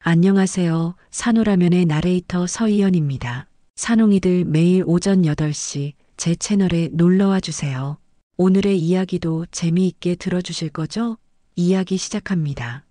안녕하세요. 산호라면의 나레이터 서희연입니다. 산홍이들 매일 오전 8시 제 채널에 놀러와 주세요. 오늘의 이야기도 재미있게 들어주실 거죠? 이야기 시작합니다.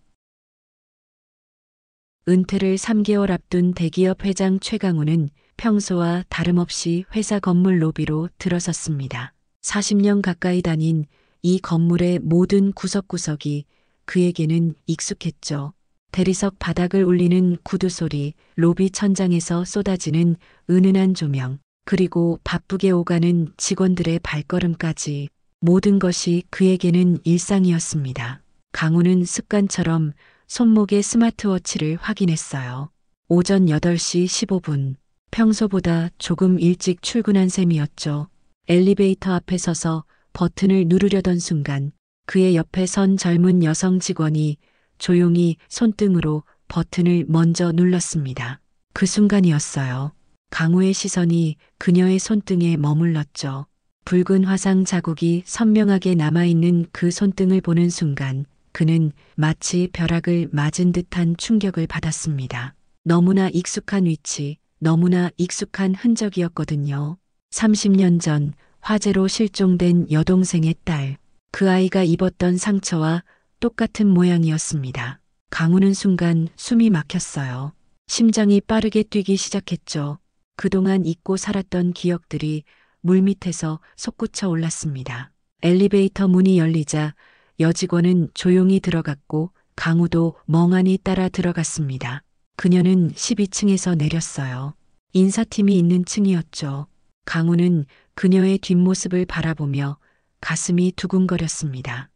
은퇴를 3개월 앞둔 대기업 회장 최강우는 평소와 다름없이 회사 건물 로비로 들어섰습니다. 40년 가까이 다닌 이 건물의 모든 구석구석이 그에게는 익숙했죠. 대리석 바닥을 울리는 구두 소리, 로비 천장에서 쏟아지는 은은한 조명, 그리고 바쁘게 오가는 직원들의 발걸음까지 모든 것이 그에게는 일상이었습니다. 강우는 습관처럼 손목의 스마트워치를 확인했어요. 오전 8시 15분. 평소보다 조금 일찍 출근한 셈이었죠. 엘리베이터 앞에 서서 버튼을 누르려던 순간 그의 옆에 선 젊은 여성 직원이 조용히 손등으로 버튼을 먼저 눌렀습니다. 그 순간이었어요. 강우의 시선이 그녀의 손등에 머물렀죠. 붉은 화상 자국이 선명하게 남아있는 그 손등을 보는 순간 그는 마치 벼락을 맞은 듯한 충격을 받았습니다. 너무나 익숙한 위치, 너무나 익숙한 흔적이었거든요. 30년 전 화재로 실종된 여동생의 딸. 그 아이가 입었던 상처와 똑같은 모양이었습니다. 강우는 순간 숨이 막혔어요. 심장이 빠르게 뛰기 시작했죠. 그동안 잊고 살았던 기억들이 물밑에서 솟구쳐 올랐습니다. 엘리베이터 문이 열리자 여직원은 조용히 들어갔고 강우도 멍하니 따라 들어갔습니다. 그녀는 12층에서 내렸어요. 인사팀이 있는 층이었죠. 강우는 그녀의 뒷모습을 바라보며 가슴이 두근거렸습니다.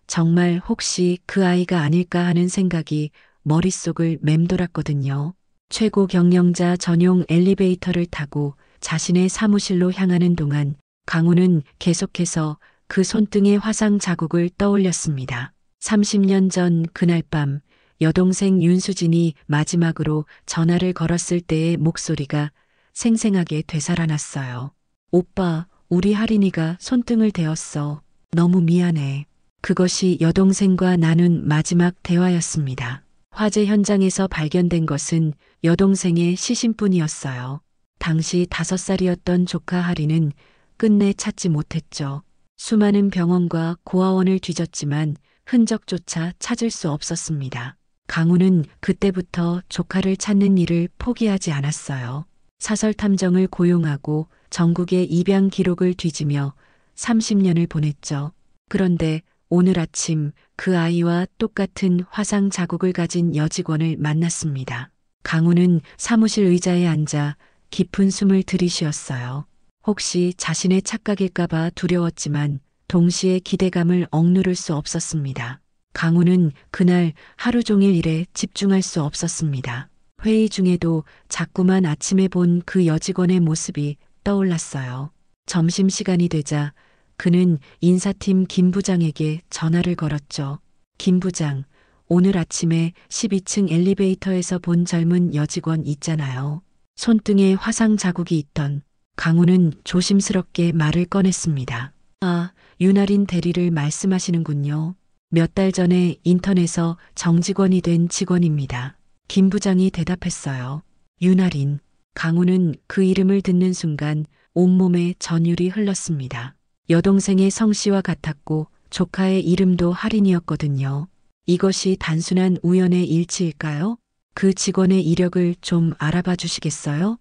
정말 혹시 그 아이가 아닐까 하는 생각이 머릿속을 맴돌았거든요. 최고 경영자 전용 엘리베이터를 타고 자신의 사무실로 향하는 동안 강우는 계속해서 그 손등의 화상 자국을 떠올렸습니다. 30년 전 그날 밤 여동생 윤수진이 마지막으로 전화를 걸었을 때의 목소리가 생생하게 되살아났어요. 오빠, 우리 하린이가 손등을 대었어. 너무 미안해. 그것이 여동생과 나눈 마지막 대화였습니다. 화재 현장에서 발견된 것은 여동생의 시신뿐이었어요. 당시 5살이었던 조카 하린은 끝내 찾지 못했죠. 수많은 병원과 고아원을 뒤졌지만 흔적조차 찾을 수 없었습니다. 강우는 그때부터 조카를 찾는 일을 포기하지 않았어요. 사설 탐정을 고용하고 전국의 입양 기록을 뒤지며 30년을 보냈죠. 그런데 오늘 아침 그 아이와 똑같은 화상 자국을 가진 여직원을 만났습니다. 강우는 사무실 의자에 앉아 깊은 숨을 들이쉬었어요. 혹시 자신의 착각일까봐 두려웠지만 동시에 기대감을 억누를 수 없었습니다. 강우는 그날 하루 종일 일에 집중할 수 없었습니다. 회의 중에도 자꾸만 아침에 본 그 여직원의 모습이 떠올랐어요. 점심시간이 되자 그는 인사팀 김 부장에게 전화를 걸었죠. 김 부장, 오늘 아침에 12층 엘리베이터에서 본 젊은 여직원 있잖아요. 손등에 화상 자국이 있던. 강우는 조심스럽게 말을 꺼냈습니다. 아, 윤아린 대리를 말씀하시는군요. 몇 달 전에 인턴에서 정직원이 된 직원입니다. 김 부장이 대답했어요. 윤아린. 강우는 그 이름을 듣는 순간 온몸에 전율이 흘렀습니다. 여동생의 성씨와 같았고 조카의 이름도 하린이었거든요. 이것이 단순한 우연의 일치일까요? 그 직원의 이력을 좀 알아봐 주시겠어요?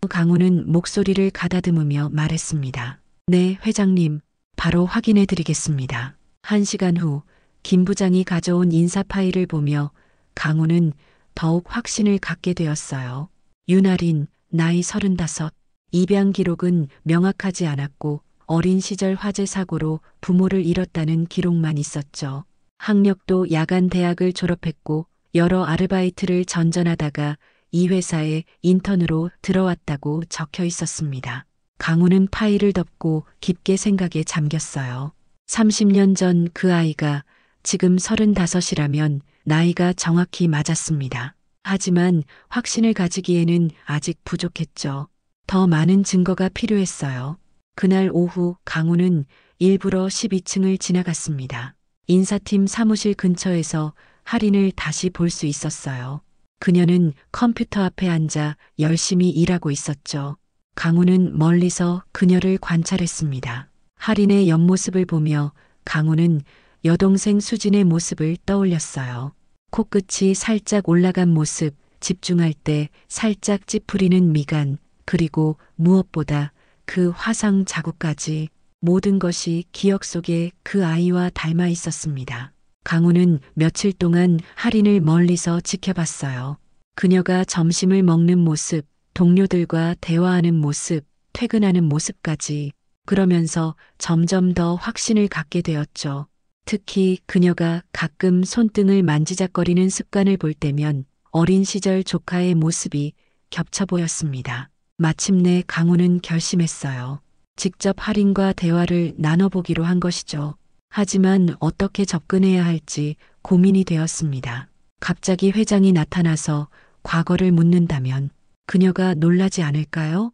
강우는 목소리를 가다듬으며 말했습니다. 네, 회장님. 바로 확인해 드리겠습니다. 1시간 후 김 부장이 가져온 인사 파일을 보며 강우는 더욱 확신을 갖게 되었어요. 윤아린, 나이 35. 입양 기록은 명확하지 않았고 어린 시절 화재 사고로 부모를 잃었다는 기록만 있었죠. 학력도 야간 대학을 졸업했고 여러 아르바이트를 전전하다가 이 회사에 인턴으로 들어왔다고 적혀 있었습니다. 강우는 파일을 덮고 깊게 생각에 잠겼어요. 30년 전 그 아이가 지금 35이라면 나이가 정확히 맞았습니다. 하지만 확신을 가지기에는 아직 부족했죠. 더 많은 증거가 필요했어요. 그날 오후 강우는 일부러 12층을 지나갔습니다. 인사팀 사무실 근처에서 할인을 다시 볼 수 있었어요. 그녀는 컴퓨터 앞에 앉아 열심히 일하고 있었죠. 강우는 멀리서 그녀를 관찰했습니다. 할인의 옆모습을 보며 강우는 여동생 수진의 모습을 떠올렸어요. 코끝이 살짝 올라간 모습, 집중할 때 살짝 찌푸리는 미간, 그리고 무엇보다 그 화상 자국까지 모든 것이 기억 속에 그 아이와 닮아 있었습니다. 강우는 며칠 동안 할인을 멀리서 지켜봤어요. 그녀가 점심을 먹는 모습, 동료들과 대화하는 모습, 퇴근하는 모습까지. 그러면서 점점 더 확신을 갖게 되었죠. 특히 그녀가 가끔 손등을 만지작거리는 습관을 볼 때면 어린 시절 조카의 모습이 겹쳐 보였습니다. 마침내 강우는 결심했어요. 직접 할인과 대화를 나눠보기로 한 것이죠. 하지만 어떻게 접근해야 할지 고민이 되었습니다. 갑자기 회장이 나타나서 과거를 묻는다면 그녀가 놀라지 않을까요?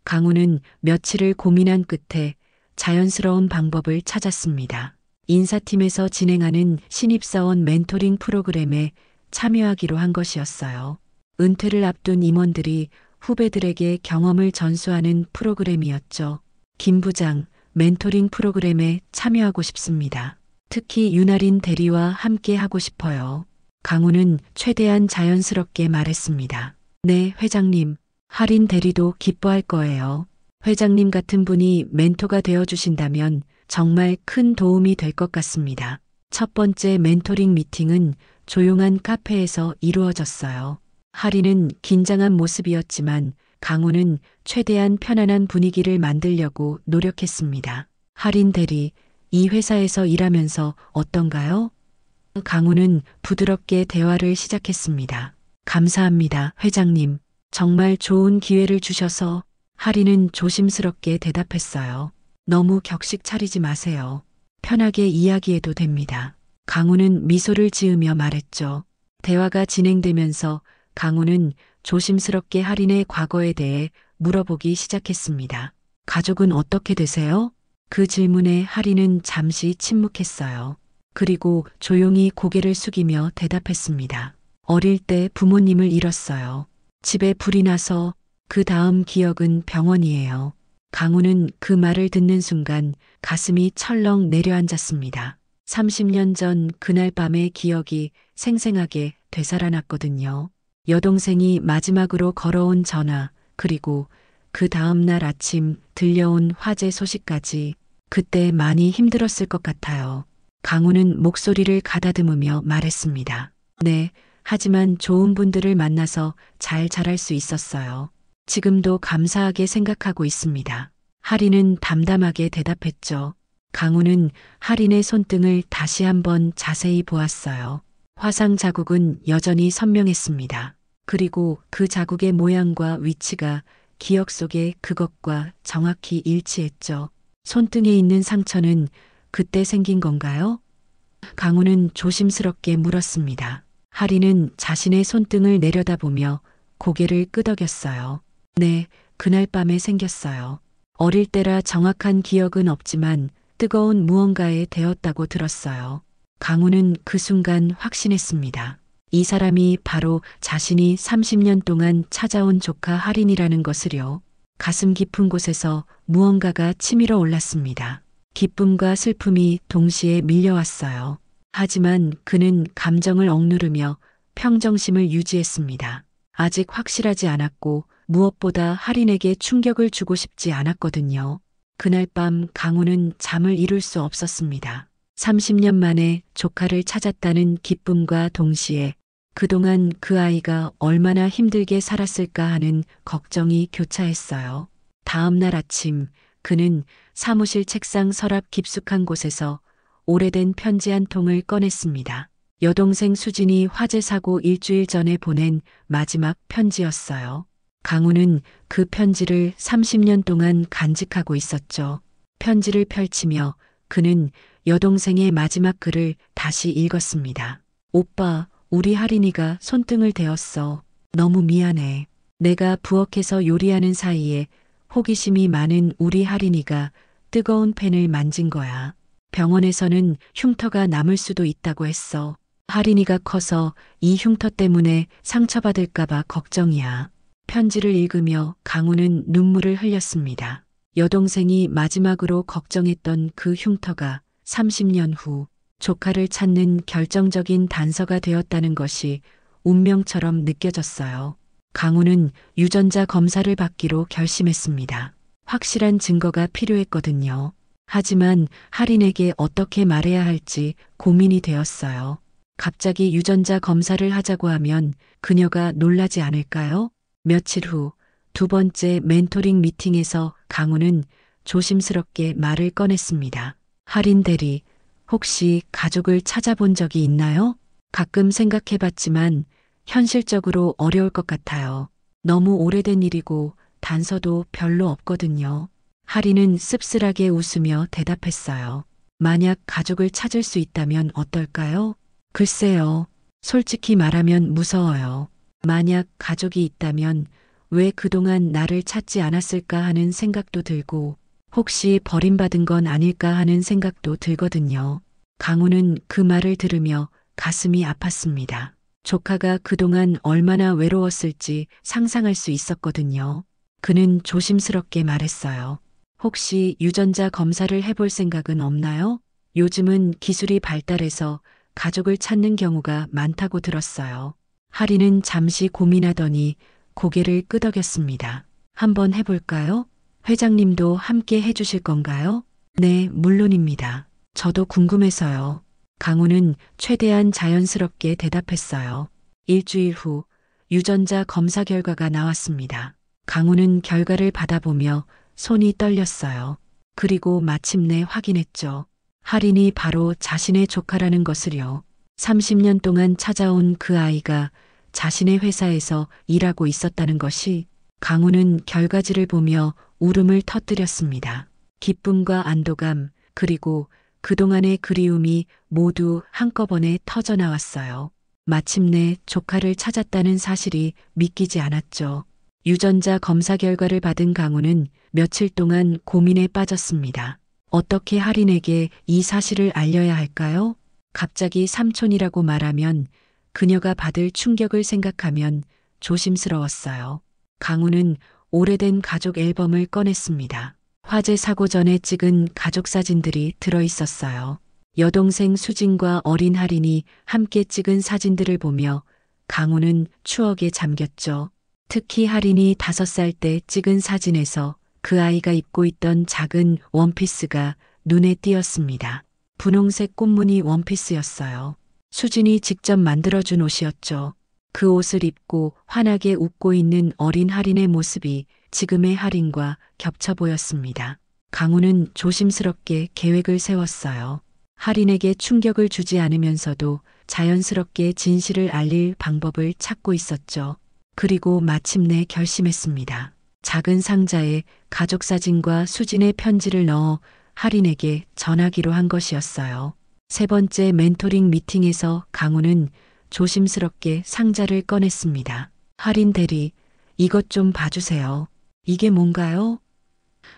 강우는 며칠을 고민한 끝에 자연스러운 방법을 찾았습니다. 인사팀에서 진행하는 신입사원 멘토링 프로그램에 참여하기로 한 것이었어요. 은퇴를 앞둔 임원들이 후배들에게 경험을 전수하는 프로그램이었죠. 김 부장, 멘토링 프로그램에 참여하고 싶습니다. 특히 윤아린 대리와 함께 하고 싶어요. 강우는 최대한 자연스럽게 말했습니다. 네, 회장님. 할인 대리도 기뻐할 거예요. 회장님 같은 분이 멘토가 되어주신다면 정말 큰 도움이 될 것 같습니다. 첫 번째 멘토링 미팅은 조용한 카페에서 이루어졌어요. 할인은 긴장한 모습이었지만 강우는 최대한 편안한 분위기를 만들려고 노력했습니다. 할인 대리, 이 회사에서 일하면서 어떤가요? 강우는 부드럽게 대화를 시작했습니다. 감사합니다, 회장님. 정말 좋은 기회를 주셔서. 할인은 조심스럽게 대답했어요. 너무 격식 차리지 마세요. 편하게 이야기해도 됩니다. 강우는 미소를 지으며 말했죠. 대화가 진행되면서 강우는 조심스럽게 할인의 과거에 대해 물어보기 시작했습니다. 가족은 어떻게 되세요? 그 질문에 할인은 잠시 침묵했어요. 그리고 조용히 고개를 숙이며 대답했습니다. 어릴 때 부모님을 잃었어요. 집에 불이 나서. 그 다음 기억은 병원이에요. 강우는 그 말을 듣는 순간 가슴이 철렁 내려앉았습니다. 30년 전 그날 밤의 기억이 생생하게 되살아났거든요. 여동생이 마지막으로 걸어온 전화, 그리고 그 다음 날 아침 들려온 화재 소식까지. 그때 많이 힘들었을 것 같아요. 강우는 목소리를 가다듬으며 말했습니다. 네, 하지만 좋은 분들을 만나서 잘 자랄 수 있었어요. 지금도 감사하게 생각하고 있습니다. 할인은 담담하게 대답했죠. 강우는 할인의 손등을 다시 한번 자세히 보았어요. 화상 자국은 여전히 선명했습니다. 그리고 그 자국의 모양과 위치가 기억 속에 그것과 정확히 일치했죠. 손등에 있는 상처는 그때 생긴 건가요? 강우는 조심스럽게 물었습니다. 할인은 자신의 손등을 내려다보며 고개를 끄덕였어요. 네, 그날 밤에 생겼어요. 어릴 때라 정확한 기억은 없지만 뜨거운 무언가에 대었다고 들었어요. 강우는 그 순간 확신했습니다. 이 사람이 바로 자신이 30년 동안 찾아온 조카 할인이라는 것을요. 가슴 깊은 곳에서 무언가가 치밀어 올랐습니다. 기쁨과 슬픔이 동시에 밀려왔어요. 하지만 그는 감정을 억누르며 평정심을 유지했습니다. 아직 확실하지 않았고 무엇보다 할인에게 충격을 주고 싶지 않았거든요. 그날 밤 강우는 잠을 이룰 수 없었습니다. 30년 만에 조카를 찾았다는 기쁨과 동시에 그동안 그 아이가 얼마나 힘들게 살았을까 하는 걱정이 교차했어요. 다음 날 아침 그는 사무실 책상 서랍 깊숙한 곳에서 오래된 편지 한 통을 꺼냈습니다. 여동생 수진이 화재 사고 일주일 전에 보낸 마지막 편지였어요. 강우는 그 편지를 30년 동안 간직하고 있었죠. 편지를 펼치며 그는 여동생의 마지막 글을 다시 읽었습니다. 오빠, 우리 할인이가 손등을 대었어. 너무 미안해. 내가 부엌에서 요리하는 사이에 호기심이 많은 우리 할인이가 뜨거운 팬을 만진 거야. 병원에서는 흉터가 남을 수도 있다고 했어. 하린이가 커서 이 흉터 때문에 상처받을까봐 걱정이야. 편지를 읽으며 강우는 눈물을 흘렸습니다. 여동생이 마지막으로 걱정했던 그 흉터가 30년 후 조카를 찾는 결정적인 단서가 되었다는 것이 운명처럼 느껴졌어요. 강우는 유전자 검사를 받기로 결심했습니다. 확실한 증거가 필요했거든요. 하지만 하린에게 어떻게 말해야 할지 고민이 되었어요. 갑자기 유전자 검사를 하자고 하면 그녀가 놀라지 않을까요? 며칠 후 두 번째 멘토링 미팅에서 강우는 조심스럽게 말을 꺼냈습니다. 하린 대리, 혹시 가족을 찾아본 적이 있나요? 가끔 생각해봤지만 현실적으로 어려울 것 같아요. 너무 오래된 일이고 단서도 별로 없거든요. 하린은 씁쓸하게 웃으며 대답했어요. 만약 가족을 찾을 수 있다면 어떨까요? 글쎄요. 솔직히 말하면 무서워요. 만약 가족이 있다면 왜 그동안 나를 찾지 않았을까 하는 생각도 들고 혹시 버림받은 건 아닐까 하는 생각도 들거든요. 강우는 그 말을 들으며 가슴이 아팠습니다. 조카가 그동안 얼마나 외로웠을지 상상할 수 있었거든요. 그는 조심스럽게 말했어요. 혹시 유전자 검사를 해볼 생각은 없나요? 요즘은 기술이 발달해서 가족을 찾는 경우가 많다고 들었어요. 하리는 잠시 고민하더니 고개를 끄덕였습니다. 한번 해볼까요? 회장님도 함께 해주실 건가요? 네, 물론입니다. 저도 궁금해서요. 강우는 최대한 자연스럽게 대답했어요. 일주일 후 유전자 검사 결과가 나왔습니다. 강우는 결과를 받아보며 손이 떨렸어요. 그리고 마침내 확인했죠. 하린이 바로 자신의 조카라는 것을요. 30년 동안 찾아온 그 아이가 자신의 회사에서 일하고 있었다는 것이 강우는 결과지를 보며 울음을 터뜨렸습니다. 기쁨과 안도감 그리고 그동안의 그리움이 모두 한꺼번에 터져 나왔어요. 마침내 조카를 찾았다는 사실이 믿기지 않았죠. 유전자 검사 결과를 받은 강우는 며칠 동안 고민에 빠졌습니다. 어떻게 하린에게 이 사실을 알려야 할까요? 갑자기 삼촌이라고 말하면 그녀가 받을 충격을 생각하면 조심스러웠어요. 강우는 오래된 가족 앨범을 꺼냈습니다. 화재 사고 전에 찍은 가족 사진들이 들어 있었어요. 여동생 수진과 어린 하린이 함께 찍은 사진들을 보며 강우는 추억에 잠겼죠. 특히 하린이 5살 때 찍은 사진에서 그 아이가 입고 있던 작은 원피스가 눈에 띄었습니다. 분홍색 꽃무늬 원피스였어요. 수진이 직접 만들어준 옷이었죠. 그 옷을 입고 환하게 웃고 있는 어린 하린의 모습이 지금의 하린과 겹쳐 보였습니다. 강우는 조심스럽게 계획을 세웠어요. 하린에게 충격을 주지 않으면서도 자연스럽게 진실을 알릴 방법을 찾고 있었죠. 그리고 마침내 결심했습니다. 작은 상자에 가족 사진과 수진의 편지를 넣어 하린에게 전하기로 한 것이었어요. 세 번째 멘토링 미팅에서 강우는 조심스럽게 상자를 꺼냈습니다. 하린 대리, 이것 좀 봐주세요. 이게 뭔가요?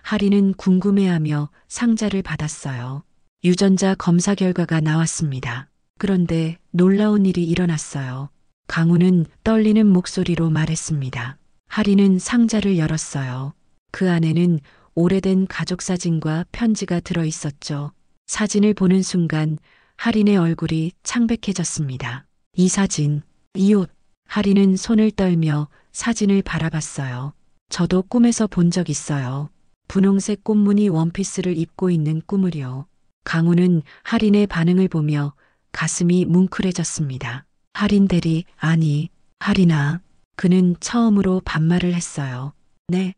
하린은 궁금해하며 상자를 받았어요. 유전자 검사 결과가 나왔습니다. 그런데 놀라운 일이 일어났어요. 강우는 떨리는 목소리로 말했습니다. 하린은 상자를 열었어요. 그 안에는 오래된 가족 사진과 편지가 들어 있었죠. 사진을 보는 순간 하린의 얼굴이 창백해졌습니다. 이 사진, 이 옷. 하린은 손을 떨며 사진을 바라봤어요. 저도 꿈에서 본 적 있어요. 분홍색 꽃무늬 원피스를 입고 있는 꿈을요. 강우는 하린의 반응을 보며 가슴이 뭉클해졌습니다. 하린 대리, 아니, 하린아. 그는 처음으로 반말을 했어요. 네.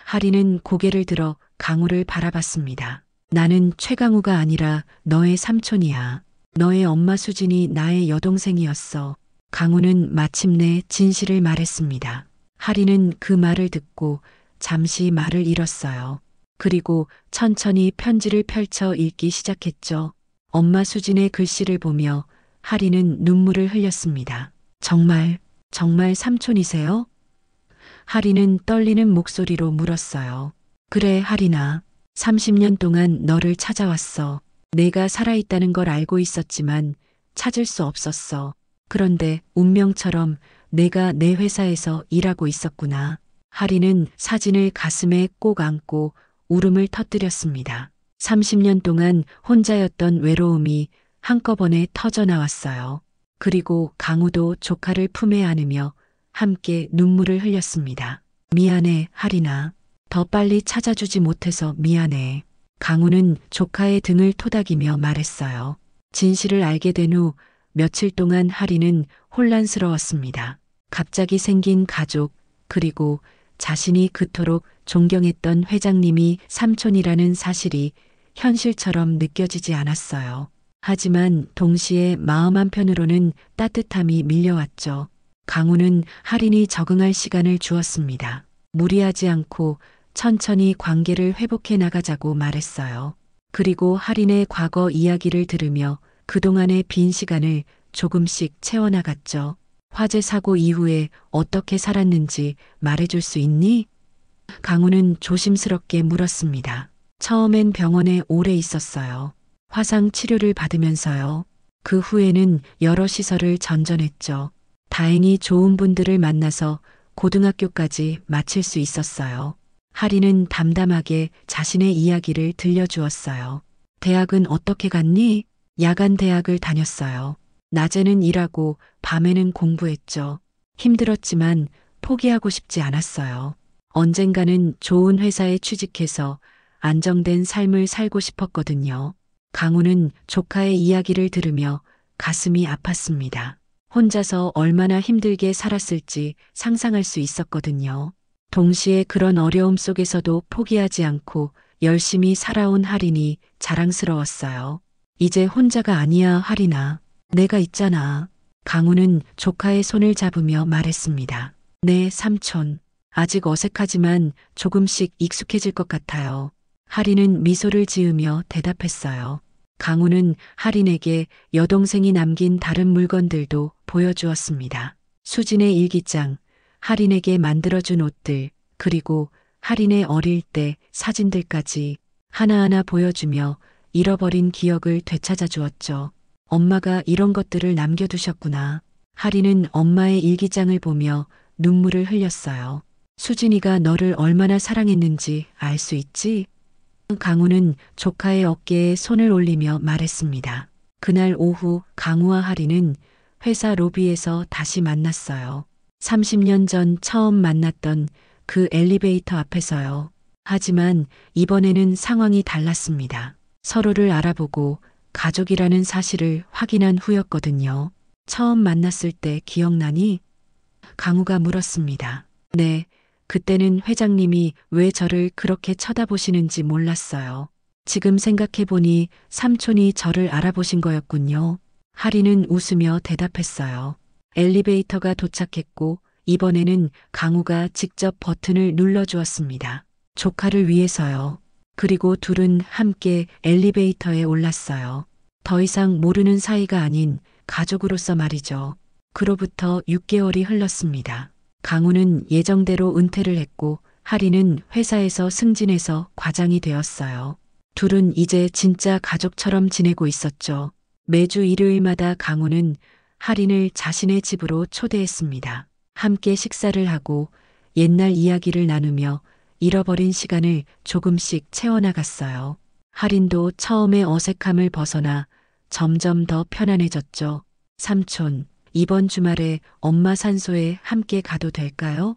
하린은 고개를 들어 강우를 바라봤습니다. 나는 최강우가 아니라 너의 삼촌이야. 너의 엄마 수진이 나의 여동생이었어. 강우는 마침내 진실을 말했습니다. 하린은 그 말을 듣고 잠시 말을 잃었어요. 그리고 천천히 편지를 펼쳐 읽기 시작했죠. 엄마 수진의 글씨를 보며 하린은 눈물을 흘렸습니다. 정말 삼촌이세요? 하린은 떨리는 목소리로 물었어요. 그래, 하린아. 30년 동안 너를 찾아왔어. 내가 살아있다는 걸 알고 있었지만 찾을 수 없었어. 그런데 운명처럼 내가 내 회사에서 일하고 있었구나. 하리는 사진을 가슴에 꼭 안고 울음을 터뜨렸습니다. 30년 동안 혼자였던 외로움이 한꺼번에 터져 나왔어요. 그리고 강우도 조카를 품에 안으며 함께 눈물을 흘렸습니다. 미안해, 하리나. 더 빨리 찾아주지 못해서 미안해. 강우는 조카의 등을 토닥이며 말했어요. 진실을 알게 된 후 며칠 동안 하리는 혼란스러웠습니다. 갑자기 생긴 가족, 그리고 자신이 그토록 존경했던 회장님이 삼촌이라는 사실이 현실처럼 느껴지지 않았어요. 하지만 동시에 마음 한편으로는 따뜻함이 밀려왔죠. 강우는 할인이 적응할 시간을 주었습니다. 무리하지 않고 천천히 관계를 회복해 나가자고 말했어요. 그리고 할인의 과거 이야기를 들으며 그동안의 빈 시간을 조금씩 채워나갔죠. 화재 사고 이후에 어떻게 살았는지 말해줄 수 있니? 강우는 조심스럽게 물었습니다. 처음엔 병원에 오래 있었어요. 화상 치료를 받으면서요. 그 후에는 여러 시설을 전전했죠. 다행히 좋은 분들을 만나서 고등학교까지 마칠 수 있었어요. 하리는 담담하게 자신의 이야기를 들려주었어요. 대학은 어떻게 갔니? 야간 대학을 다녔어요. 낮에는 일하고 밤에는 공부했죠. 힘들었지만 포기하고 싶지 않았어요. 언젠가는 좋은 회사에 취직해서 안정된 삶을 살고 싶었거든요. 강우는 조카의 이야기를 들으며 가슴이 아팠습니다. 혼자서 얼마나 힘들게 살았을지 상상할 수 있었거든요. 동시에 그런 어려움 속에서도 포기하지 않고 열심히 살아온 할인이 자랑스러웠어요. 이제 혼자가 아니야, 할인아. 내가 있잖아. 강우는 조카의 손을 잡으며 말했습니다. 네, 삼촌. 아직 어색하지만 조금씩 익숙해질 것 같아요. 할인은 미소를 지으며 대답했어요. 강우는 할인에게 여동생이 남긴 다른 물건들도 보여주었습니다. 수진의 일기장, 할인에게 만들어준 옷들, 그리고 할인의 어릴 때 사진들까지 하나하나 보여주며 잃어버린 기억을 되찾아 주었죠. 엄마가 이런 것들을 남겨두셨구나. 할인은 엄마의 일기장을 보며 눈물을 흘렸어요. 수진이가 너를 얼마나 사랑했는지 알 수 있지? 강우는 조카의 어깨에 손을 올리며 말했습니다. 그날 오후 강우와 할인은 회사 로비에서 다시 만났어요. 30년 전 처음 만났던 그 엘리베이터 앞에서요. 하지만 이번에는 상황이 달랐습니다. 서로를 알아보고 가족이라는 사실을 확인한 후였거든요. 처음 만났을 때 기억나니? 강우가 물었습니다. 네, 그때는 회장님이 왜 저를 그렇게 쳐다보시는지 몰랐어요. 지금 생각해보니 삼촌이 저를 알아보신 거였군요. 하리는 웃으며 대답했어요. 엘리베이터가 도착했고 이번에는 강우가 직접 버튼을 눌러주었습니다. 조카를 위해서요. 그리고 둘은 함께 엘리베이터에 올랐어요. 더 이상 모르는 사이가 아닌 가족으로서 말이죠. 그로부터 6개월이 흘렀습니다. 강우는 예정대로 은퇴를 했고 하리는 회사에서 승진해서 과장이 되었어요. 둘은 이제 진짜 가족처럼 지내고 있었죠. 매주 일요일마다 강우는 하린을 자신의 집으로 초대했습니다. 함께 식사를 하고 옛날 이야기를 나누며 잃어버린 시간을 조금씩 채워나갔어요. 하린도 처음의 어색함을 벗어나 점점 더 편안해졌죠. 삼촌, 이번 주말에 엄마 산소에 함께 가도 될까요?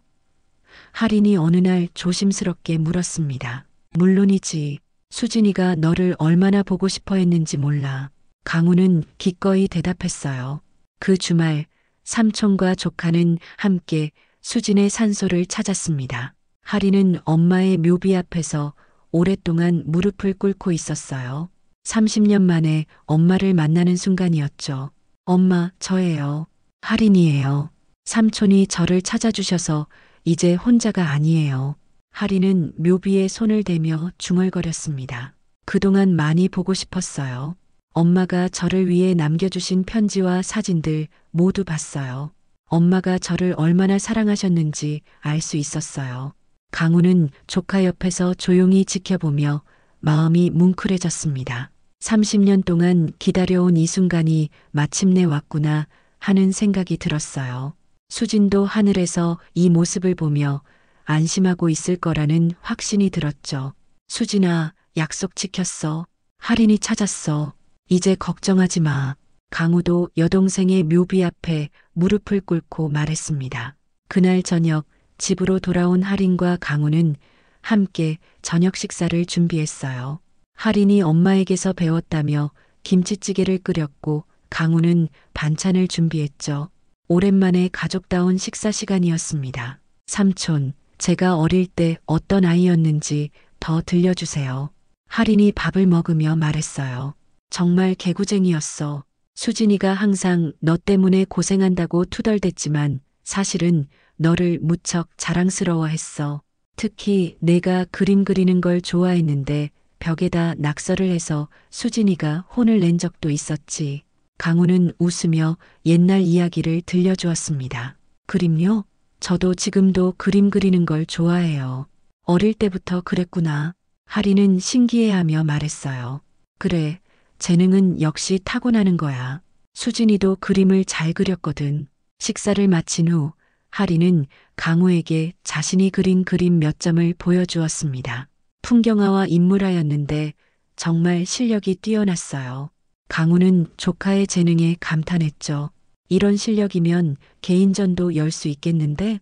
하린이 어느 날 조심스럽게 물었습니다. 물론이지. 수진이가 너를 얼마나 보고 싶어 했는지 몰라. 강우는 기꺼이 대답했어요. 그 주말 삼촌과 조카는 함께 수진의 산소를 찾았습니다. 하린은 엄마의 묘비 앞에서 오랫동안 무릎을 꿇고 있었어요. 30년 만에 엄마를 만나는 순간이었죠. 엄마, 저예요. 하린이에요. 삼촌이 저를 찾아주셔서 이제 혼자가 아니에요. 하린은 묘비에 손을 대며 중얼거렸습니다. 그동안 많이 보고 싶었어요. 엄마가 저를 위해 남겨주신 편지와 사진들 모두 봤어요. 엄마가 저를 얼마나 사랑하셨는지 알 수 있었어요. 강우는 조카 옆에서 조용히 지켜보며 마음이 뭉클해졌습니다. 30년 동안 기다려온 이 순간이 마침내 왔구나 하는 생각이 들었어요. 수진도 하늘에서 이 모습을 보며 안심하고 있을 거라는 확신이 들었죠. 수진아, 약속 지켰어. 할인이 찾았어. 이제 걱정하지 마. 강우도 여동생의 묘비 앞에 무릎을 꿇고 말했습니다. 그날 저녁 집으로 돌아온 할인과 강우는 함께 저녁 식사를 준비했어요. 할인이 엄마에게서 배웠다며 김치찌개를 끓였고 강우는 반찬을 준비했죠. 오랜만에 가족다운 식사 시간이었습니다. 삼촌, 제가 어릴 때 어떤 아이였는지 더 들려주세요. 할인이 밥을 먹으며 말했어요. 정말 개구쟁이였어. 수진이가 항상 너 때문에 고생한다고 투덜댔지만 사실은 너를 무척 자랑스러워했어. 특히 내가 그림 그리는 걸 좋아했는데 벽에다 낙서를 해서 수진이가 혼을 낸 적도 있었지. 강우는 웃으며 옛날 이야기를 들려주었습니다. 그림요? 저도 지금도 그림 그리는 걸 좋아해요. 어릴 때부터 그랬구나. 할인은 신기해하며 말했어요. 그래, 재능은 역시 타고나는 거야. 수진이도 그림을 잘 그렸거든. 식사를 마친 후 할인은 강우에게 자신이 그린 그림 몇 점을 보여주었습니다. 풍경화와 인물화였는데 정말 실력이 뛰어났어요. 강우는 조카의 재능에 감탄했죠. 이런 실력이면 개인전도 열 수 있겠는데?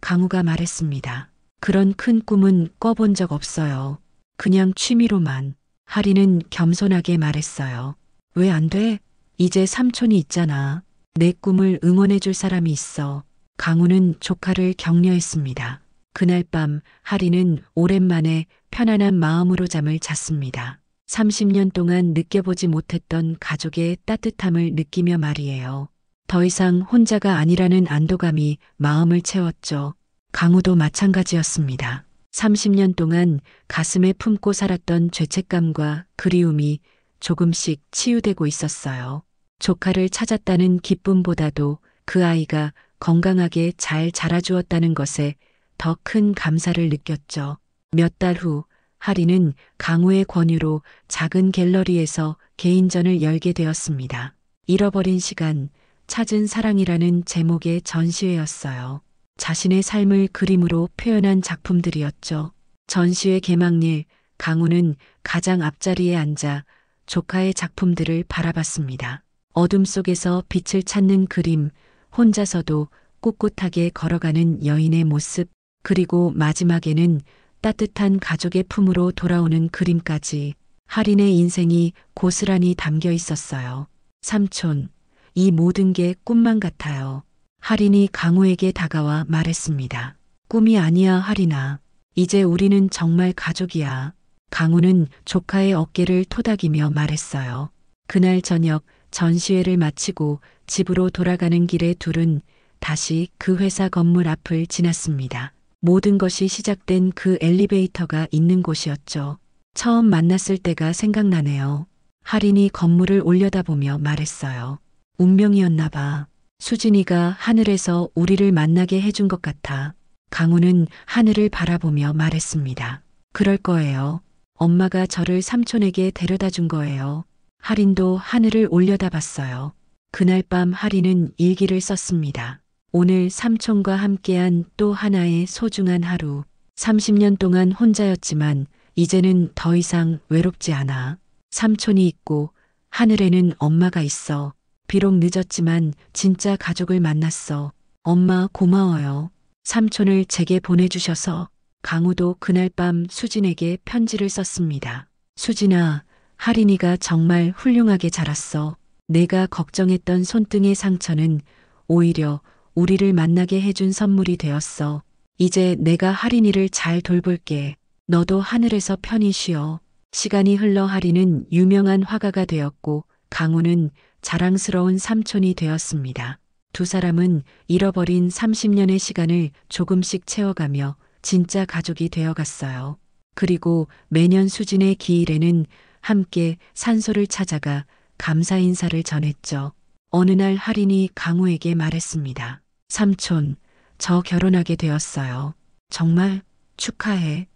강우가 말했습니다. 그런 큰 꿈은 꿔본 적 없어요. 그냥 취미로만. 할인은 겸손하게 말했어요. 왜 안 돼? 이제 삼촌이 있잖아. 내 꿈을 응원해줄 사람이 있어. 강우는 조카를 격려했습니다. 그날 밤 할인은 오랜만에 편안한 마음으로 잠을 잤습니다. 30년 동안 느껴보지 못했던 가족의 따뜻함을 느끼며 말이에요. 더 이상 혼자가 아니라는 안도감이 마음을 채웠죠. 강우도 마찬가지였습니다. 30년 동안 가슴에 품고 살았던 죄책감과 그리움이 조금씩 치유되고 있었어요. 조카를 찾았다는 기쁨보다도 그 아이가 건강하게 잘 자라주었다는 것에 더 큰 감사를 느꼈죠. 몇 달 후 할인은 강우의 권유로 작은 갤러리에서 개인전을 열게 되었습니다. 잃어버린 시간, 찾은 사랑이라는 제목의 전시회였어요. 자신의 삶을 그림으로 표현한 작품들이었죠. 전시회 개막일, 강우는 가장 앞자리에 앉아 조카의 작품들을 바라봤습니다. 어둠 속에서 빛을 찾는 그림, 혼자서도 꿋꿋하게 걸어가는 여인의 모습, 그리고 마지막에는 따뜻한 가족의 품으로 돌아오는 그림까지 할인의 인생이 고스란히 담겨 있었어요. 삼촌, 이 모든 게 꿈만 같아요. 할인이 강우에게 다가와 말했습니다. 꿈이 아니야, 할인아. 이제 우리는 정말 가족이야. 강우는 조카의 어깨를 토닥이며 말했어요. 그날 저녁 전시회를 마치고 집으로 돌아가는 길에 둘은 다시 그 회사 건물 앞을 지났습니다. 모든 것이 시작된 그 엘리베이터가 있는 곳이었죠. 처음 만났을 때가 생각나네요. 할인이 건물을 올려다보며 말했어요. 운명이었나 봐. 수진이가 하늘에서 우리를 만나게 해준 것 같아. 강우는 하늘을 바라보며 말했습니다. 그럴 거예요. 엄마가 저를 삼촌에게 데려다 준 거예요. 할인도 하늘을 올려다봤어요. 그날 밤 할인은 일기를 썼습니다. 오늘 삼촌과 함께한 또 하나의 소중한 하루. 30년 동안 혼자였지만 이제는 더 이상 외롭지 않아. 삼촌이 있고 하늘에는 엄마가 있어. 비록 늦었지만 진짜 가족을 만났어. 엄마 고마워요. 삼촌을 제게 보내주셔서. 강우도 그날 밤 수진에게 편지를 썼습니다. 수진아, 할인이가 정말 훌륭하게 자랐어. 내가 걱정했던 손등의 상처는 오히려 우리를 만나게 해준 선물이 되었어. 이제 내가 할인이를 잘 돌볼게. 너도 하늘에서 편히 쉬어. 시간이 흘러 할인은 유명한 화가가 되었고 강우는 자랑스러운 삼촌이 되었습니다. 두 사람은 잃어버린 30년의 시간을 조금씩 채워가며 진짜 가족이 되어갔어요. 그리고 매년 수진의 기일에는 함께 산소를 찾아가 감사 인사를 전했죠. 어느 날 할인이 강우에게 말했습니다. 삼촌, 저 결혼하게 되었어요. 정말 축하해.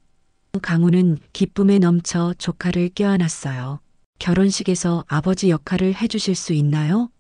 강우는 기쁨에 넘쳐 조카를 껴안았어요. 결혼식에서 아버지 역할을 해주실 수 있나요?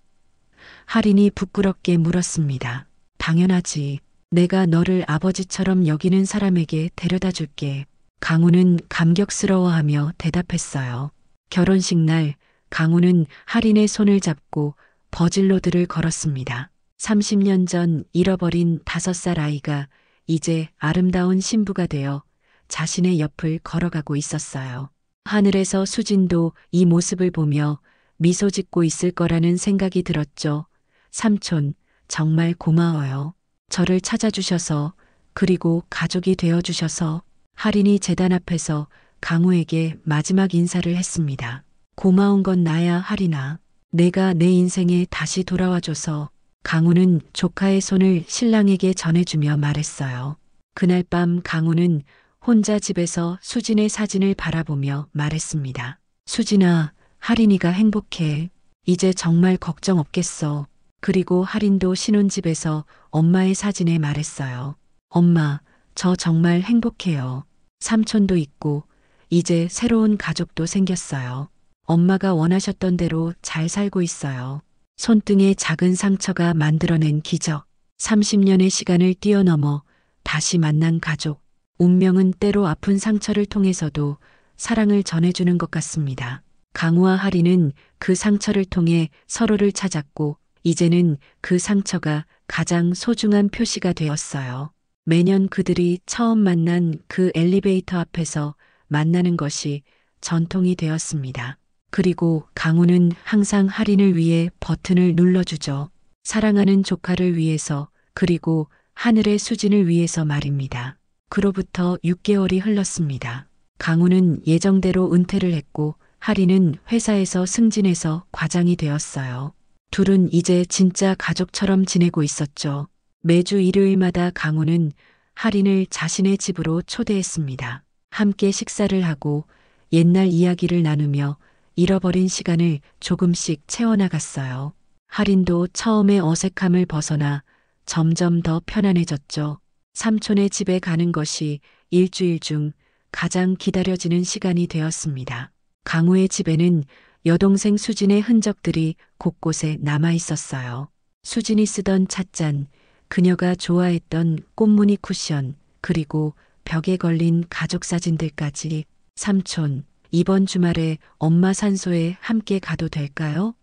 할인이 부끄럽게 물었습니다. 당연하지. 내가 너를 아버지처럼 여기는 사람에게 데려다 줄게. 강우는 감격스러워하며 대답했어요. 결혼식 날 강우는 할인의 손을 잡고 버질로드를 걸었습니다. 30년 전 잃어버린 5살 아이가 이제 아름다운 신부가 되어 자신의 옆을 걸어가고 있었어요. 하늘에서 수진도 이 모습을 보며 미소 짓고 있을 거라는 생각이 들었죠. 삼촌, 정말 고마워요. 저를 찾아주셔서, 그리고 가족이 되어주셔서. 할인이 제단 앞에서 강우에게 마지막 인사를 했습니다. 고마운 건 나야, 할인아. 내가 내 인생에 다시 돌아와줘서. 강우는 조카의 손을 신랑에게 전해주며 말했어요. 그날 밤 강우는 혼자 집에서 수진의 사진을 바라보며 말했습니다. 수진아, 할인이가 행복해. 이제 정말 걱정 없겠어. 그리고 할인도 신혼집에서 엄마의 사진에 말했어요. 엄마, 저 정말 행복해요. 삼촌도 있고 이제 새로운 가족도 생겼어요. 엄마가 원하셨던 대로 잘 살고 있어요. 손등에 작은 상처가 만들어낸 기적. 30년의 시간을 뛰어넘어 다시 만난 가족. 운명은 때로 아픈 상처를 통해서도 사랑을 전해주는 것 같습니다. 강우와 할인은 그 상처를 통해 서로를 찾았고 이제는 그 상처가 가장 소중한 표시가 되었어요. 매년 그들이 처음 만난 그 엘리베이터 앞에서 만나는 것이 전통이 되었습니다. 그리고 강우는 항상 할인을 위해 버튼을 눌러주죠. 사랑하는 조카를 위해서, 그리고 하늘의 수진을 위해서 말입니다. 그로부터 6개월이 흘렀습니다. 강우는 예정대로 은퇴를 했고 할인은 회사에서 승진해서 과장이 되었어요. 둘은 이제 진짜 가족처럼 지내고 있었죠. 매주 일요일마다 강우는 할인을 자신의 집으로 초대했습니다. 함께 식사를 하고 옛날 이야기를 나누며 잃어버린 시간을 조금씩 채워나갔어요. 할인도 처음의 어색함을 벗어나 점점 더 편안해졌죠. 삼촌의 집에 가는 것이 일주일 중 가장 기다려지는 시간이 되었습니다. 강우의 집에는 여동생 수진의 흔적들이 곳곳에 남아 있었어요. 수진이 쓰던 찻잔, 그녀가 좋아했던 꽃무늬 쿠션, 그리고 벽에 걸린 가족 사진들까지. 삼촌, 이번 주말에 엄마 산소에 함께 가도 될까요?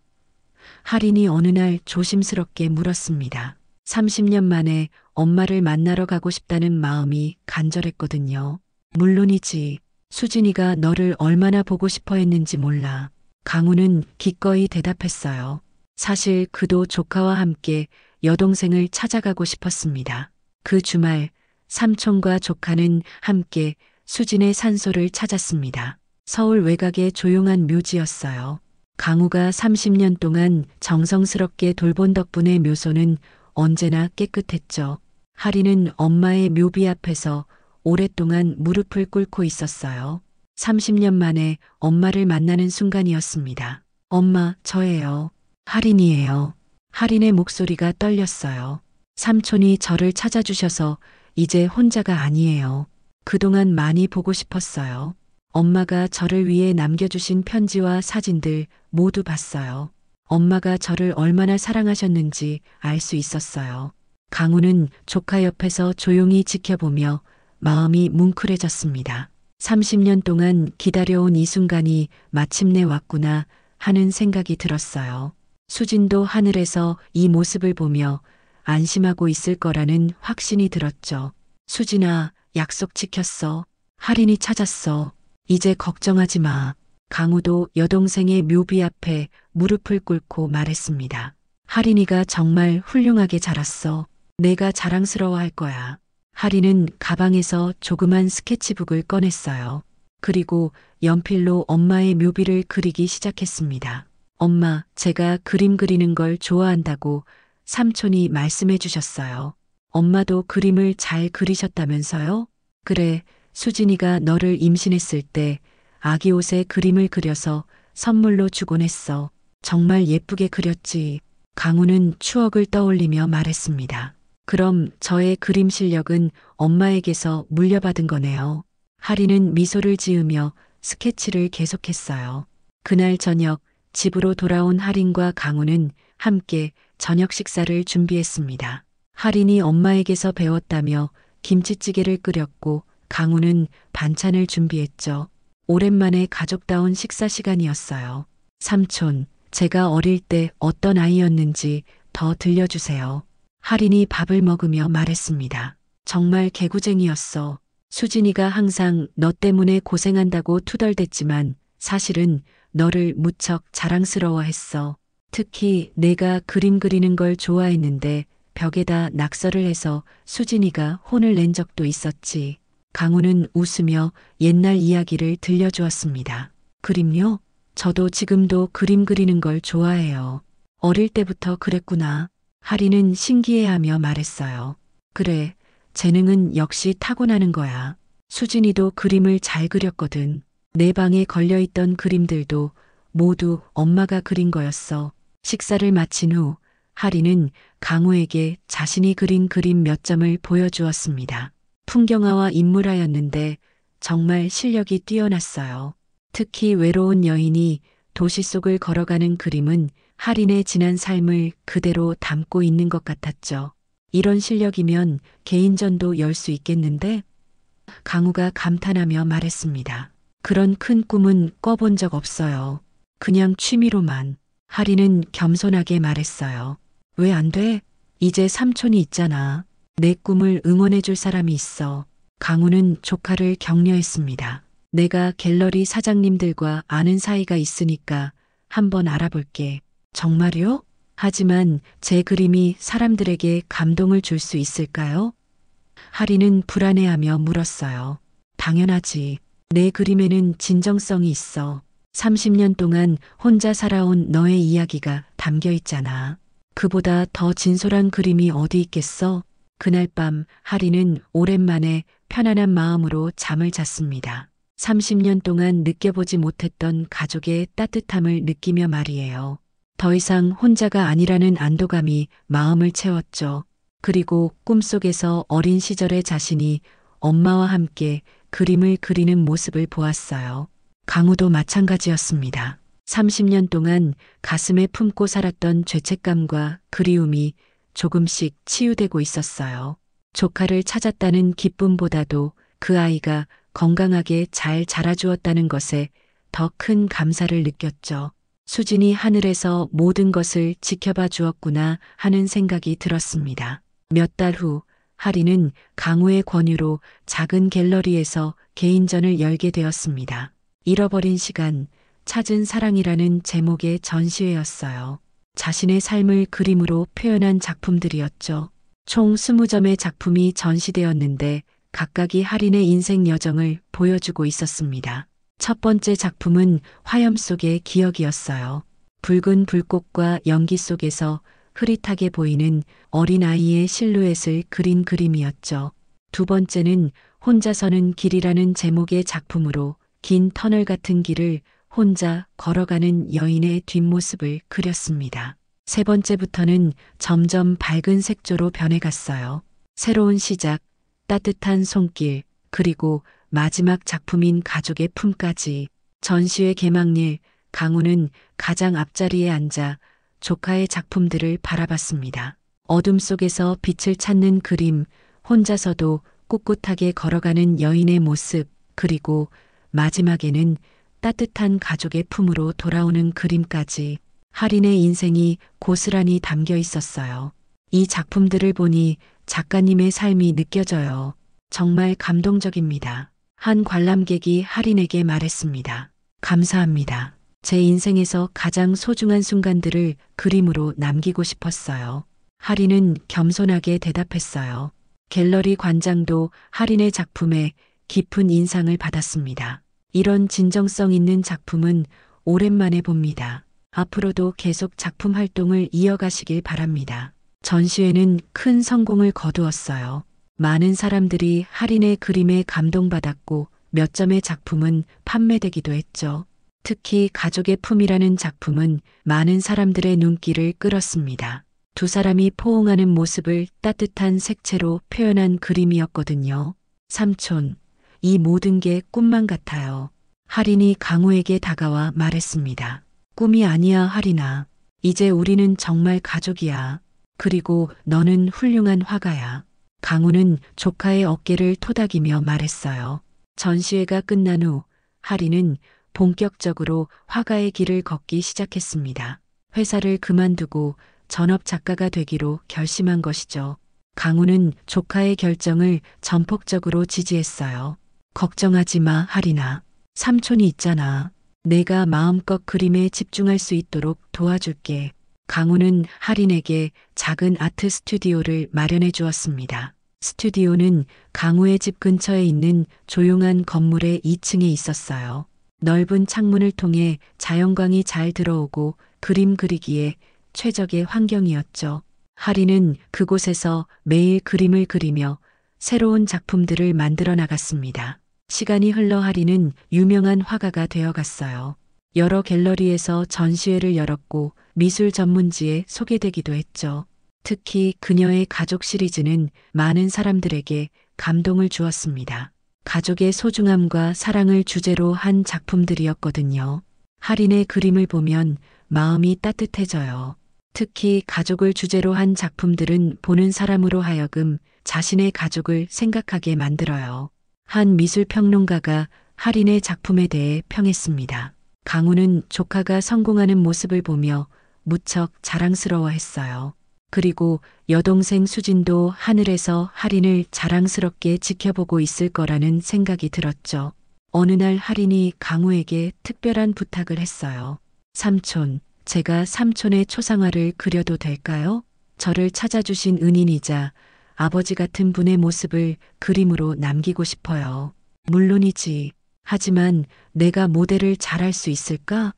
할인이 어느 날 조심스럽게 물었습니다. 30년 만에 엄마를 만나러 가고 싶다는 마음이 간절했거든요. 물론이지. 수진이가 너를 얼마나 보고 싶어 했는지 몰라. 강우는 기꺼이 대답했어요. 사실 그도 조카와 함께 여동생을 찾아가고 싶었습니다. 그 주말 삼촌과 조카는 함께 수진의 산소를 찾았습니다. 서울 외곽의 조용한 묘지였어요. 강우가 30년 동안 정성스럽게 돌본 덕분에 묘소는 언제나 깨끗했죠. 할인은 엄마의 묘비 앞에서 오랫동안 무릎을 꿇고 있었어요. 30년 만에 엄마를 만나는 순간이었습니다. 엄마, 저예요. 할인이에요. 할인의 목소리가 떨렸어요. 삼촌이 저를 찾아주셔서 이제 혼자가 아니에요. 그동안 많이 보고 싶었어요. 엄마가 저를 위해 남겨주신 편지와 사진들 모두 봤어요. 엄마가 저를 얼마나 사랑하셨는지 알 수 있었어요. 강우는 조카 옆에서 조용히 지켜보며 마음이 뭉클해졌습니다. 30년 동안 기다려온 이 순간이 마침내 왔구나 하는 생각이 들었어요. 수진도 하늘에서 이 모습을 보며 안심하고 있을 거라는 확신이 들었죠. 수진아, 약속 지켰어. 할인이 찾았어. 이제 걱정하지 마. 강우도 여동생의 묘비 앞에 무릎을 꿇고 말했습니다. 할인이가 정말 훌륭하게 자랐어. 내가 자랑스러워할 거야. 할인은 가방에서 조그만 스케치북을 꺼냈어요. 그리고 연필로 엄마의 묘비를 그리기 시작했습니다. 엄마, 제가 그림 그리는 걸 좋아한다고 삼촌이 말씀해 주셨어요. 엄마도 그림을 잘 그리셨다면서요? 그래, 수진이가 너를 임신했을 때 아기 옷에 그림을 그려서 선물로 주곤 했어. 정말 예쁘게 그렸지. 강우는 추억을 떠올리며 말했습니다. 그럼 저의 그림 실력은 엄마에게서 물려받은 거네요. 할인은 미소를 지으며 스케치를 계속했어요. 그날 저녁 집으로 돌아온 할인과 강우는 함께 저녁 식사를 준비했습니다. 할인이 엄마에게서 배웠다며 김치찌개를 끓였고 강우는 반찬을 준비했죠. 오랜만에 가족다운 식사 시간이었어요. 삼촌, 제가 어릴 때 어떤 아이였는지 더 들려주세요. 할인이 밥을 먹으며 말했습니다. 정말 개구쟁이였어. 수진이가 항상 너 때문에 고생한다고 투덜댔지만 사실은 너를 무척 자랑스러워했어. 특히 내가 그림 그리는 걸 좋아했는데 벽에다 낙서를 해서 수진이가 혼을 낸 적도 있었지. 강우는 웃으며 옛날 이야기를 들려주었습니다. 그림요? 저도 지금도 그림 그리는 걸 좋아해요. 어릴 때부터 그랬구나. 할인은 신기해하며 말했어요. 그래, 재능은 역시 타고나는 거야. 수진이도 그림을 잘 그렸거든. 내 방에 걸려있던 그림들도 모두 엄마가 그린 거였어. 식사를 마친 후 할인은 강우에게 자신이 그린 그림 몇 점을 보여주었습니다. 풍경화와 인물화였는데 정말 실력이 뛰어났어요. 특히 외로운 여인이 도시 속을 걸어가는 그림은 할인의 지난 삶을 그대로 담고 있는 것 같았죠. 이런 실력이면 개인전도 열 수 있겠는데? 강우가 감탄하며 말했습니다. 그런 큰 꿈은 꿔본 적 없어요. 그냥 취미로만. 할인은 겸손하게 말했어요. 왜 안 돼? 이제 삼촌이 있잖아. 내 꿈을 응원해줄 사람이 있어. 강우는 조카를 격려했습니다. 내가 갤러리 사장님들과 아는 사이가 있으니까 한번 알아볼게. 정말요? 하지만 제 그림이 사람들에게 감동을 줄 수 있을까요? 할인은 불안해하며 물었어요. 당연하지. 내 그림에는 진정성이 있어. 30년 동안 혼자 살아온 너의 이야기가 담겨 있잖아. 그보다 더 진솔한 그림이 어디 있겠어? 그날 밤 할인은 오랜만에 편안한 마음으로 잠을 잤습니다. 30년 동안 느껴보지 못했던 가족의 따뜻함을 느끼며 말이에요. 더 이상 혼자가 아니라는 안도감이 마음을 채웠죠. 그리고 꿈속에서 어린 시절의 자신이 엄마와 함께 그림을 그리는 모습을 보았어요. 강우도 마찬가지였습니다. 30년 동안 가슴에 품고 살았던 죄책감과 그리움이 조금씩 치유되고 있었어요. 조카를 찾았다는 기쁨보다도 그 아이가 건강하게 잘 자라주었다는 것에 더 큰 감사를 느꼈죠. 수진이 하늘에서 모든 것을 지켜봐 주었구나 하는 생각이 들었습니다. 몇 달 후 할인은 강우의 권유로 작은 갤러리에서 개인전을 열게 되었습니다. 잃어버린 시간, 찾은 사랑이라는 제목의 전시회였어요. 자신의 삶을 그림으로 표현한 작품들이었죠. 총 20점의 작품이 전시되었는데 각각이 할인의 인생 여정을 보여주고 있었습니다. 첫 번째 작품은 화염 속의 기억이었어요. 붉은 불꽃과 연기 속에서 흐릿하게 보이는 어린아이의 실루엣을 그린 그림이었죠. 두 번째는 혼자 서는 길이라는 제목의 작품으로 긴 터널 같은 길을 혼자 걸어가는 여인의 뒷모습을 그렸습니다. 세 번째부터는 점점 밝은 색조로 변해갔어요. 새로운 시작, 따뜻한 손길, 그리고 마지막 작품인 가족의 품까지. 전시회 개막일, 강우는 가장 앞자리에 앉아 조카의 작품들을 바라봤습니다. 어둠 속에서 빛을 찾는 그림, 혼자서도 꿋꿋하게 걸어가는 여인의 모습, 그리고 마지막에는 따뜻한 가족의 품으로 돌아오는 그림까지. 할인의 인생이 고스란히 담겨 있었어요. 이 작품들을 보니 작가님의 삶이 느껴져요. 정말 감동적입니다. 한 관람객이 할인에게 말했습니다. 감사합니다. 제 인생에서 가장 소중한 순간들을 그림으로 남기고 싶었어요. 할인은 겸손하게 대답했어요. 갤러리 관장도 할인의 작품에 깊은 인상을 받았습니다. 이런 진정성 있는 작품은 오랜만에 봅니다. 앞으로도 계속 작품 활동을 이어가시길 바랍니다. 전시회는 큰 성공을 거두었어요. 많은 사람들이 할인의 그림에 감동받았고 몇 점의 작품은 판매되기도 했죠. 특히 가족의 품이라는 작품은 많은 사람들의 눈길을 끌었습니다. 두 사람이 포옹하는 모습을 따뜻한 색채로 표현한 그림이었거든요. 삼촌, 이 모든 게 꿈만 같아요. 할인이 강우에게 다가와 말했습니다. 꿈이 아니야, 할인아. 이제 우리는 정말 가족이야. 그리고 너는 훌륭한 화가야. 강우는 조카의 어깨를 토닥이며 말했어요. 전시회가 끝난 후 할인은 본격적으로 화가의 길을 걷기 시작했습니다. 회사를 그만두고 전업 작가가 되기로 결심한 것이죠. 강우는 조카의 결정을 전폭적으로 지지했어요. 걱정하지 마, 할인아. 삼촌이 있잖아. 내가 마음껏 그림에 집중할 수 있도록 도와줄게. 강우는 할인에게 작은 아트 스튜디오를 마련해 주었습니다. 스튜디오는 강우의 집 근처에 있는 조용한 건물의 2층에 있었어요. 넓은 창문을 통해 자연광이 잘 들어오고 그림 그리기에 최적의 환경이었죠. 할인은 그곳에서 매일 그림을 그리며 새로운 작품들을 만들어 나갔습니다. 시간이 흘러 할인은 유명한 화가가 되어갔어요. 여러 갤러리에서 전시회를 열었고 미술 전문지에 소개되기도 했죠. 특히 그녀의 가족 시리즈는 많은 사람들에게 감동을 주었습니다. 가족의 소중함과 사랑을 주제로 한 작품들이었거든요. 할인의 그림을 보면 마음이 따뜻해져요. 특히 가족을 주제로 한 작품들은 보는 사람으로 하여금 자신의 가족을 생각하게 만들어요. 한 미술평론가가 할인의 작품에 대해 평했습니다. 강우는 조카가 성공하는 모습을 보며 무척 자랑스러워했어요. 그리고 여동생 수진도 하늘에서 할인을 자랑스럽게 지켜보고 있을 거라는 생각이 들었죠. 어느 날 할인이 강우에게 특별한 부탁을 했어요. 삼촌, 제가 삼촌의 초상화를 그려도 될까요? 저를 찾아주신 은인이자 아버지 같은 분의 모습을 그림으로 남기고 싶어요. 물론이지. 하지만 내가 모델을 잘할 수 있을까?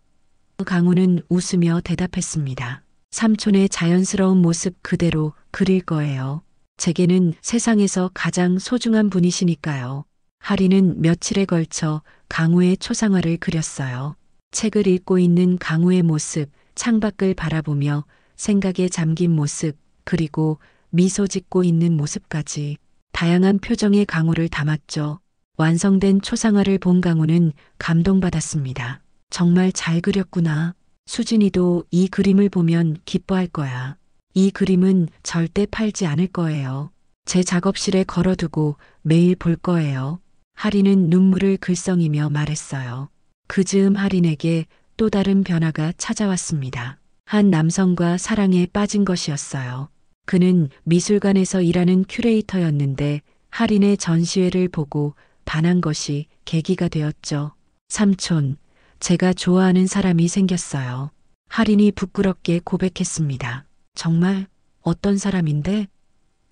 강우는 웃으며 대답했습니다. 삼촌의 자연스러운 모습 그대로 그릴 거예요. 제게는 세상에서 가장 소중한 분이시니까요. 할인은 며칠에 걸쳐 강우의 초상화를 그렸어요. 책을 읽고 있는 강우의 모습, 창밖을 바라보며 생각에 잠긴 모습, 그리고 미소 짓고 있는 모습까지 다양한 표정의 강우를 담았죠. 완성된 초상화를 본 강우는 감동받았습니다. 정말 잘 그렸구나. 수진이도 이 그림을 보면 기뻐할 거야. 이 그림은 절대 팔지 않을 거예요. 제 작업실에 걸어두고 매일 볼 거예요. 할인은 눈물을 글썽이며 말했어요. 그 즈음 할인에게 또 다른 변화가 찾아왔습니다. 한 남성과 사랑에 빠진 것이었어요. 그는 미술관에서 일하는 큐레이터였는데 할인의 전시회를 보고 반한 것이 계기가 되었죠. 삼촌, 제가 좋아하는 사람이 생겼어요. 할인이 부끄럽게 고백했습니다. 정말? 어떤 사람인데?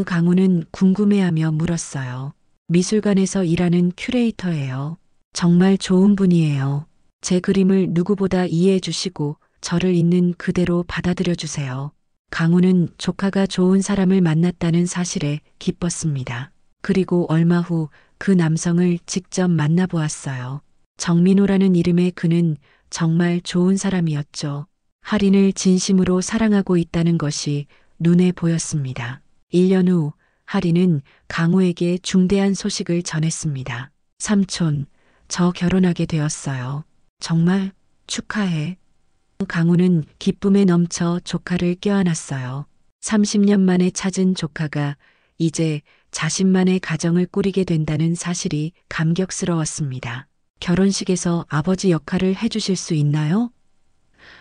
강우는 궁금해하며 물었어요. 미술관에서 일하는 큐레이터예요. 정말 좋은 분이에요. 제 그림을 누구보다 이해해 주시고 저를 있는 그대로 받아들여 주세요. 강우는 조카가 좋은 사람을 만났다는 사실에 기뻤습니다. 그리고 얼마 후 그 남성을 직접 만나보았어요. 정민호라는 이름의 그는 정말 좋은 사람이었죠. 할인을 진심으로 사랑하고 있다는 것이 눈에 보였습니다. 1년 후 할인은 강우에게 중대한 소식을 전했습니다. 삼촌, 저 결혼하게 되었어요. 정말 축하해. 강우는 기쁨에 넘쳐 조카를 껴안았어요. 30년 만에 찾은 조카가 이제 자신만의 가정을 꾸리게 된다는 사실이 감격스러웠습니다. 결혼식에서 아버지 역할을 해주실 수 있나요?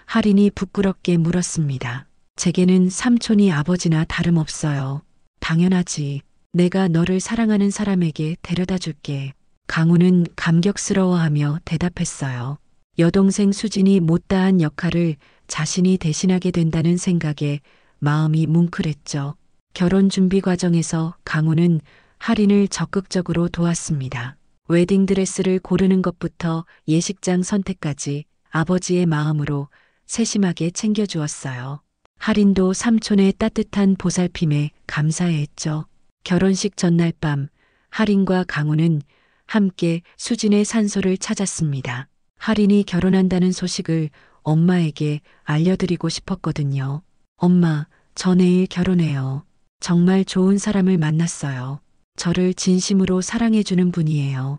할인이 부끄럽게 물었습니다. 제게는 삼촌이 아버지나 다름없어요. 당연하지. 내가 너를 사랑하는 사람에게 데려다 줄게. 강우는 감격스러워하며 대답했어요. 여동생 수진이 못다한 역할을 자신이 대신하게 된다는 생각에 마음이 뭉클했죠. 결혼 준비 과정에서 강우는 할인을 적극적으로 도왔습니다. 웨딩드레스를 고르는 것부터 예식장 선택까지 아버지의 마음으로 세심하게 챙겨주었어요. 할인도 삼촌의 따뜻한 보살핌에 감사해했죠. 결혼식 전날 밤 할인과 강우는 함께 수진의 산소를 찾았습니다. 할인이 결혼한다는 소식을 엄마에게 알려드리고 싶었거든요. 엄마, 저 내일 결혼해요. 정말 좋은 사람을 만났어요. 저를 진심으로 사랑해주는 분이에요.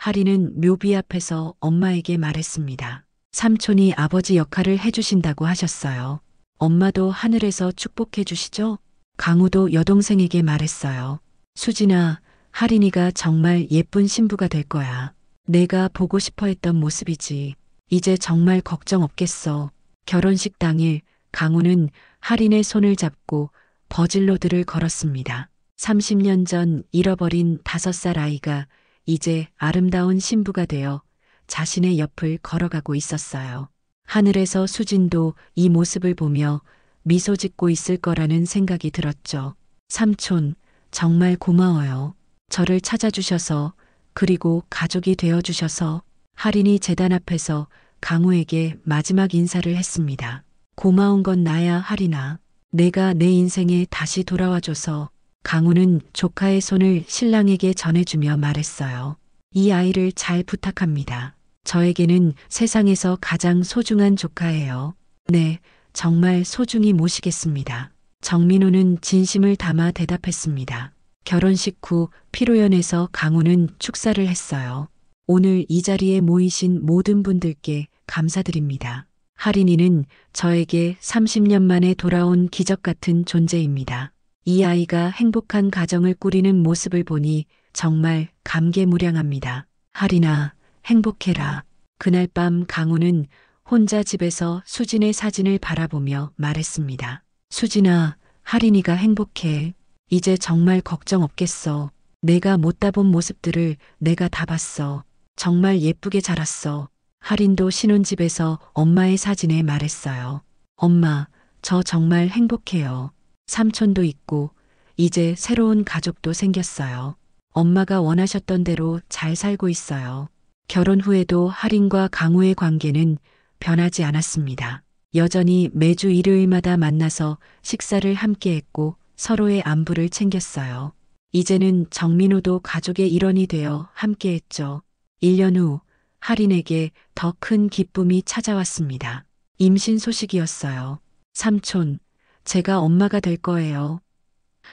하리는 묘비 앞에서 엄마에게 말했습니다. 삼촌이 아버지 역할을 해주신다고 하셨어요. 엄마도 하늘에서 축복해 주시죠? 강우도 여동생에게 말했어요. 수진아, 하린이가 정말 예쁜 신부가 될 거야. 내가 보고 싶어 했던 모습이지. 이제 정말 걱정 없겠어. 결혼식 당일 강우는 하린의 손을 잡고 버질로드를 걸었습니다. 30년 전 잃어버린 5살 아이가 이제 아름다운 신부가 되어 자신의 옆을 걸어가고 있었어요. 하늘에서 수진도 이 모습을 보며 미소 짓고 있을 거라는 생각이 들었죠. 삼촌, 정말 고마워요. 저를 찾아주셔서, 그리고 가족이 되어주셔서. 하린이 제단 앞에서 강우에게 마지막 인사를 했습니다. 고마운 건 나야, 하린아. 내가 내 인생에 다시 돌아와줘서. 강우는 조카의 손을 신랑에게 전해주며 말했어요. 이 아이를 잘 부탁합니다. 저에게는 세상에서 가장 소중한 조카예요. 네, 정말 소중히 모시겠습니다. 정민호는 진심을 담아 대답했습니다. 결혼식 후 피로연에서 강우는 축사를 했어요. 오늘 이 자리에 모이신 모든 분들께 감사드립니다. 하린이는 저에게 30년 만에 돌아온 기적 같은 존재입니다. 이 아이가 행복한 가정을 꾸리는 모습을 보니 정말 감개무량합니다. 하린아, 행복해라. 그날 밤 강우는 혼자 집에서 수진의 사진을 바라보며 말했습니다. 수진아, 하린이가 행복해. 이제 정말 걱정 없겠어. 내가 못다 본 모습들을 내가 다 봤어. 정말 예쁘게 자랐어. 하린도 신혼집에서 엄마의 사진에 말했어요. 엄마, 저 정말 행복해요. 삼촌도 있고 이제 새로운 가족도 생겼어요. 엄마가 원하셨던 대로 잘 살고 있어요. 결혼 후에도 하린과 강우의 관계는 변하지 않았습니다. 여전히 매주 일요일마다 만나서 식사를 함께 했고 서로의 안부를 챙겼어요. 이제는 정민호도 가족의 일원이 되어 함께 했죠. 1년 후 하린에게 더 큰 기쁨이 찾아왔습니다. 임신 소식이었어요. 삼촌, 제가 엄마가 될 거예요.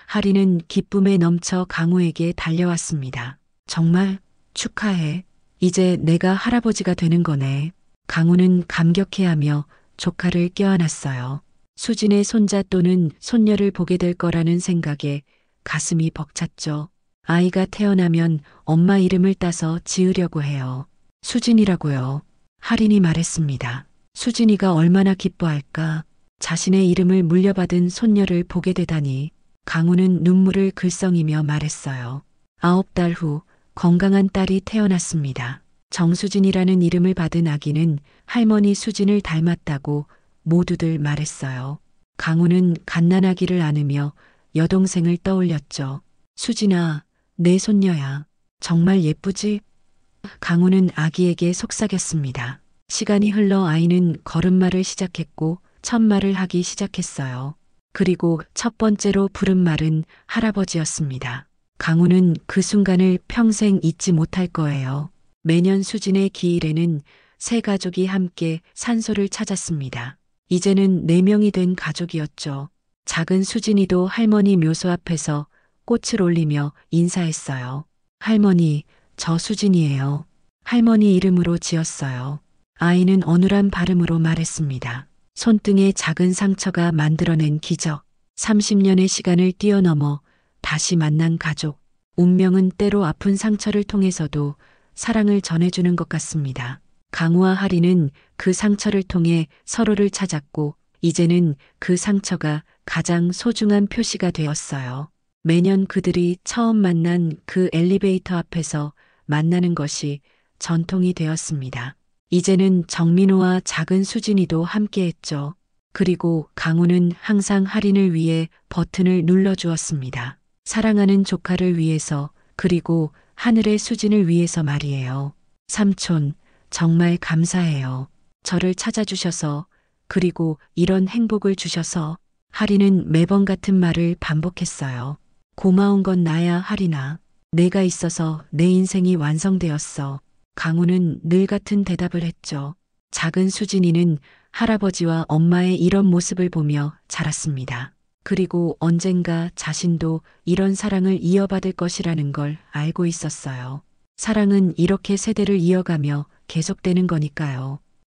하린은 기쁨에 넘쳐 강우에게 달려왔습니다. 정말 축하해. 이제 내가 할아버지가 되는 거네. 강우는 감격해하며 조카를 껴안았어요. 수진의 손자 또는 손녀를 보게 될 거라는 생각에 가슴이 벅찼죠. 아이가 태어나면 엄마 이름을 따서 지으려고 해요. 수진이라고요. 하린이 말했습니다. 수진이가 얼마나 기뻐할까. 자신의 이름을 물려받은 손녀를 보게 되다니. 강우는 눈물을 글썽이며 말했어요. 9달 후 건강한 딸이 태어났습니다. 정수진이라는 이름을 받은 아기는 할머니 수진을 닮았다고 모두들 말했어요. 강우는 갓난아기를 안으며 여동생을 떠올렸죠. 수진아, 내 손녀야. 정말 예쁘지? 강우는 아기에게 속삭였습니다. 시간이 흘러 아이는 걸음마를 시작했고 첫 말을 하기 시작했어요. 그리고 첫 번째로 부른 말은 할아버지였습니다. 강우는 그 순간을 평생 잊지 못할 거예요. 매년 수진의 기일에는 세 가족이 함께 산소를 찾았습니다. 이제는 4명이 된 가족이었죠. 작은 수진이도 할머니 묘소 앞에서 꽃을 올리며 인사했어요. 할머니, 저 수진이에요. 할머니 이름으로 지었어요. 아이는 어눌한 발음으로 말했습니다. 손등에 작은 상처가 만들어낸 기적. 30년의 시간을 뛰어넘어 다시 만난 가족. 운명은 때로 아픈 상처를 통해서도 사랑을 전해주는 것 같습니다. 강우와 하린은 그 상처를 통해 서로를 찾았고 이제는 그 상처가 가장 소중한 표시가 되었어요. 매년 그들이 처음 만난 그 엘리베이터 앞에서 만나는 것이 전통이 되었습니다. 이제는 정민호와 작은 수진이도 함께했죠. 그리고 강우는 항상 하린을 위해 버튼을 눌러주었습니다. 사랑하는 조카를 위해서, 그리고 하늘의 수진을 위해서 말이에요. 삼촌, 정말 감사해요. 저를 찾아주셔서, 그리고 이런 행복을 주셔서. 하린은 매번 같은 말을 반복했어요. 고마운 건 나야, 하린아. 내가 있어서 내 인생이 완성되었어. 강우는 늘 같은 대답을 했죠. 작은 수진이는 할아버지와 엄마의 이런 모습을 보며 자랐습니다. 그리고 언젠가 자신도 이런 사랑을 이어받을 것이라는 걸 알고 있었어요. 사랑은 이렇게 세대를 이어가며 계속되는 거니까요.